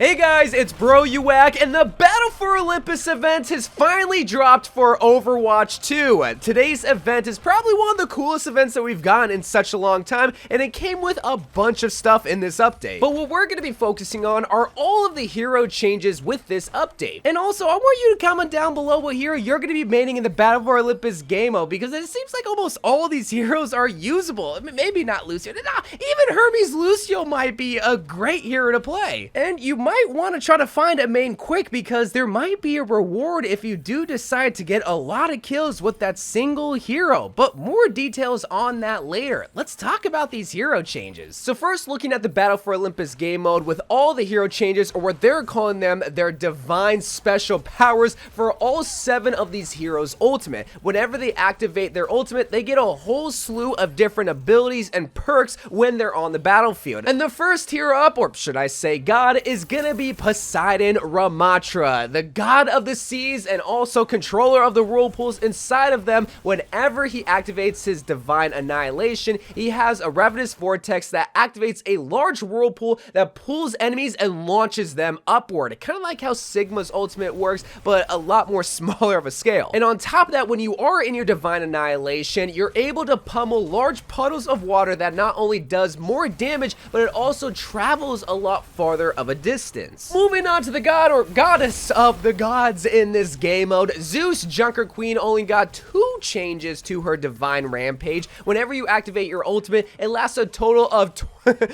Hey guys, it's Bro You Whack, and the Battle for Olympus event has finally dropped for Overwatch 2. Today's event is probably one of the coolest events that we've gotten in such a long time, and it came with a bunch of stuff in this update. But what we're going to be focusing on are all of the hero changes with this update. And also, I want you to comment down below what hero you're going to be maining in the Battle for Olympus game mode, because it seems like almost all of these heroes are usable. I mean, maybe not Lucio. Even Hermes Lucio might be a great hero to play. And you might want to try to find a main quick, because there might be a reward if you do decide to get a lot of kills with that single hero. But more details on that later. Let's talk about these hero changes. So first, looking at the Battle for Olympus game mode with all the hero changes, or what they're calling them, their divine special powers for all 7 of these heroes' ultimate. Whenever they activate their ultimate, they get a whole slew of different abilities and perks when they're on the battlefield. And the first hero up, or should I say god, is gonna be Poseidon Ramattra, the god of the seas and also controller of the whirlpools inside of them. Whenever he activates his divine annihilation, he has a ravenous vortex that activates a large whirlpool that pulls enemies and launches them upward. Kind of like how Sigma's ultimate works, but a lot more smaller of a scale. And on top of that, when you are in your divine annihilation, you're able to pummel large puddles of water that not only does more damage, but it also travels a lot farther of a distance. Moving on to the god or goddess of the gods in this game mode, Zeus Junker Queen only got 2 changes to her divine rampage. Whenever you activate your ultimate, it lasts a total of 20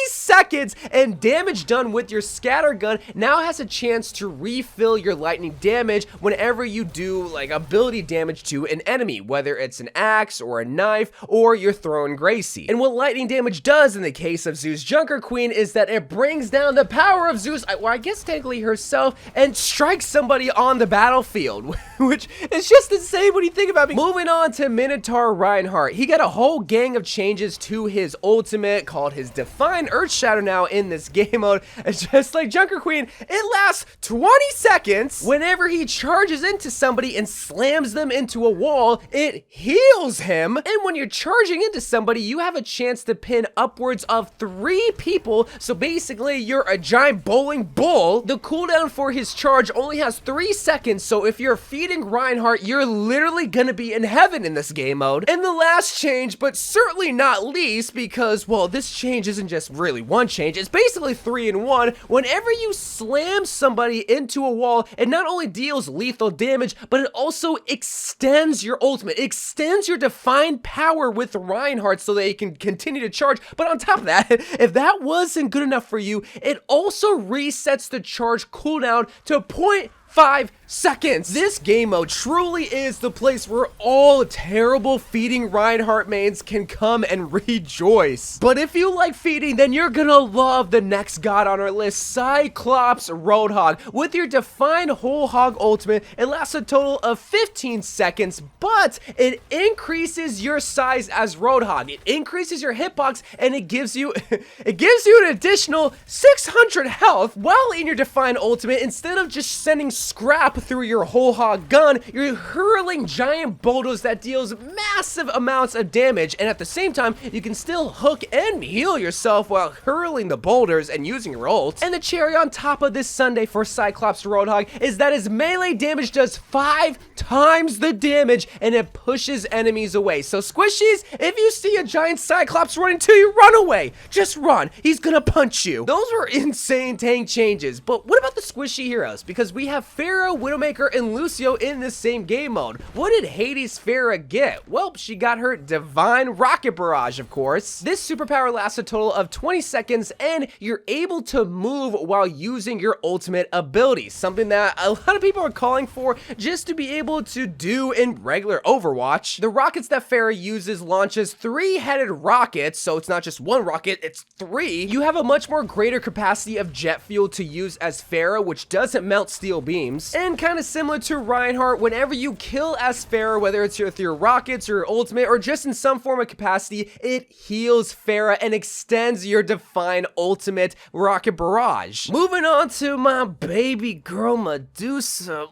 seconds, and damage done with your scatter gun now has a chance to refill your lightning damage whenever you do like ability damage to an enemy, whether it's an axe or a knife or you're throwing Gracie. And what lightning damage does in the case of Zeus Junker Queen is that it brings down the power of Zeus, well, I guess technically herself, and strikes somebody on the battlefield, which is just insane when you think about it. Moving on to Minotaur Reinhardt, he got a whole gang of changes to his ultimate called his Define Earth Shadow now in this game mode. It's just like Junker Queen, it lasts 20 seconds. Whenever he charges into somebody and slams them into a wall, it heals him. And when you're charging into somebody, you have a chance to pin upwards of 3 people. So basically, you're a giant bowling bull. The cooldown for his charge only has 3 seconds, so if you're feeding Reinhardt, you're literally gonna be in heaven in this game mode. And the last change, but certainly not least, because, well, this change isn't just really one change, it's basically 3 in 1. Whenever you slam somebody into a wall, it not only deals lethal damage, but it also extends your ultimate. It extends your defined power with Reinhardt so that you can continue to charge. But on top of that, if that wasn't good enough for you, it also resets the charge cooldown to 0.5 seconds. This game mode truly is the place where all terrible feeding Reinhardt mains can come and rejoice. But if you like feeding, then you're gonna love the next god on our list, Cyclops Roadhog. With your Define Whole Hog ultimate, it lasts a total of 15 seconds, but it increases your size as Roadhog. It increases your hitbox, and it gives you an additional 600 health while in your Define ultimate. Instead of just sending scrap through your whole hog gun, you're hurling giant boulders that deals massive amounts of damage, and at the same time you can still hook and heal yourself while hurling the boulders and using your ult. And the cherry on top of this sundae for Cyclops Roadhog is that his melee damage does 5 times the damage, and it pushes enemies away. So squishies, if you see a giant Cyclops running to you, run away. Just run. He's gonna punch you. Those were insane tank changes. But what about the squishy heroes? Because we have Pharah, Widowmaker, and Lucio in the same game mode. What did Hades Pharah get? Well, she got her Divine Rocket Barrage, of course. This superpower lasts a total of 20 seconds, and you're able to move while using your ultimate ability, something that a lot of people are calling for just to be able to do in regular Overwatch. The rockets that Pharah uses launches 3-headed rockets, so it's not just one rocket, it's 3. You have a much more greater capacity of jet fuel to use as Pharah, which doesn't melt steel beams, beams. And kind of similar to Reinhardt, whenever you kill as Pharah, whether it's with your rockets or your ultimate or just in some form of capacity, it heals Pharah and extends your divine ultimate rocket barrage. Moving on to my baby girl Medusa.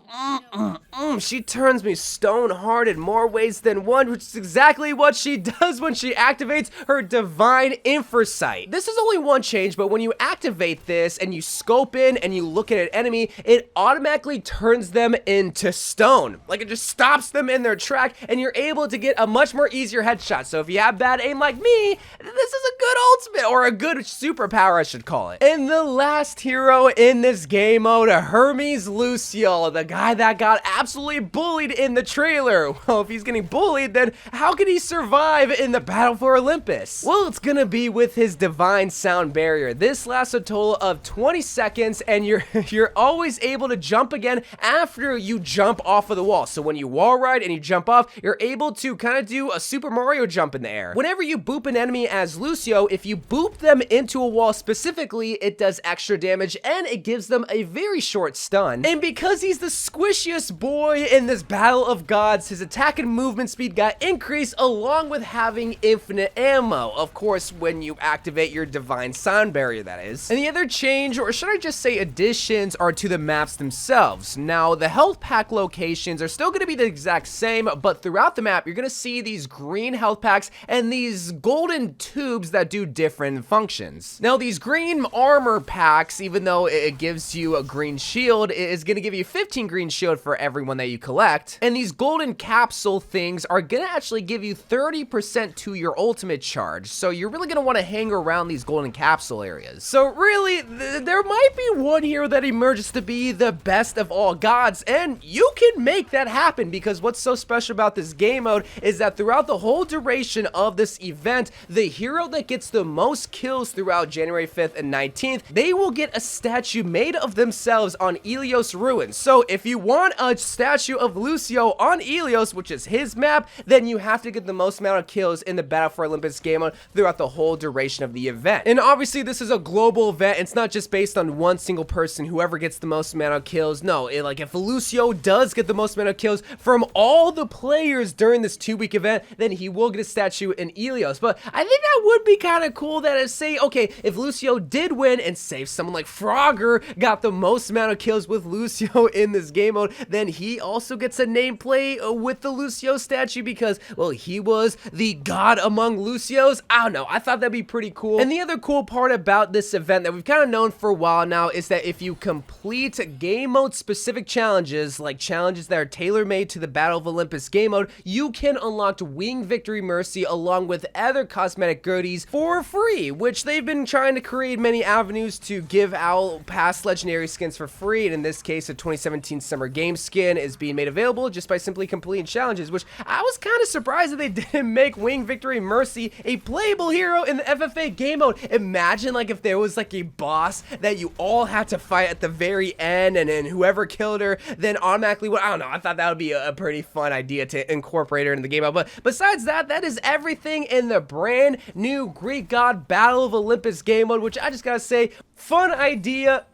She turns me stone hard in more ways than one, which is exactly what she does when she activates her divine infrasight. This is only one change, but when you activate this and you scope in and you look at an enemy, it automatically turns them into stone. Like, it just stops them in their track and you're able to get a much more easier headshot. So if you have bad aim like me, this is a good ultimate, or a good superpower I should call it. And the last hero in this game mode, Hermes Lucio, the guy that got absolutely bullied in the trailer. Well, if he's getting bullied, then how can he survive in the battle for Olympus? Well, it's gonna be with his divine sound barrier. This lasts a total of 20 seconds and you're always able to jump again after you jump off of the wall. So when you wall ride and you jump off, you're able to kind of do a Super Mario jump in the air. Whenever you boop an enemy as Lucio, if you boop them into a wall specifically, it does extra damage and it gives them a very short stun. And because he's the squishiest boy in this battle of gods, his attack and movement speed got increased along with having infinite ammo. Of course, when you activate your divine sound barrier, that is. And the other change, or should I just say additions, are to the maps themselves. Now, the health pack locations are still going to be the exact same, but throughout the map, you're going to see these green health packs and these golden tubes that do different functions. Now, these green armor packs, even though it gives you a green shield, it is going to give you 15 green shield for everyone that you collect. And these golden capsule things are going to actually give you 30% to your ultimate charge. So you're really going to want to hang around these golden capsule areas. So really, there might be one hero that emerges to be the best of all gods, and you can make that happen, because what's so special about this game mode is that throughout the whole duration of this event, the hero that gets the most kills throughout January 5th and 19th, they will get a statue made of themselves on Ilios Ruins. So if you want a statue of Lucio on Ilios, which is his map, then you have to get the most amount of kills in the Battle for Olympus game mode throughout the whole duration of the event. And obviously this is a global event. It's not just based on one single person, whoever gets the most amount of kills. No, like if Lucio does get the most amount of kills from all the players during this 2-week event, then he will get a statue in Ilios. But I think that would be kind of cool, that is, say, okay, if Lucio did win and say someone like Frogger got the most amount of kills with Lucio in this game mode, then he also gets a nameplate with the Lucio statue because, well, he was the god among Lucios. I don't know. I thought that'd be pretty cool. And the other cool part about this event that we've kind of known for a while now is that if you complete game mode specific challenges, like challenges that are tailor-made to the Battle of Olympus game mode, you can unlock Wing Victory Mercy along with other cosmetic goodies for free, which they've been trying to create many avenues to give out past legendary skins for free. And in this case, a 2017 Summer Game skin is being made available just by simply completing challenges, which I was kind of surprised that they didn't make Wing Victory Mercy a playable hero in the FFA game mode. Imagine like if there was like a boss that you all had to fight at the very end, and then whoever killed her then automatically I don't know. I thought that would be a pretty fun idea to incorporate her in the game mode. But besides that, that is everything in the brand new Greek God Battle of Olympus game mode, which I just gotta say, fun idea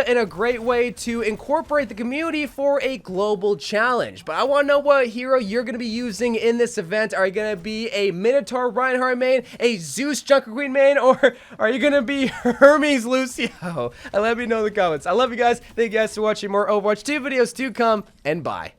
and a great way to incorporate the community for a global challenge. But I want to know what hero you're going to be using in this event. Are you going to be a Minotaur Reinhardt main, a Zeus Junker Queen main, or are you going to be Hermes Lucio? Let me know in the comments. I love you guys. Thank you guys for watching. More Overwatch 2 videos to come, and bye.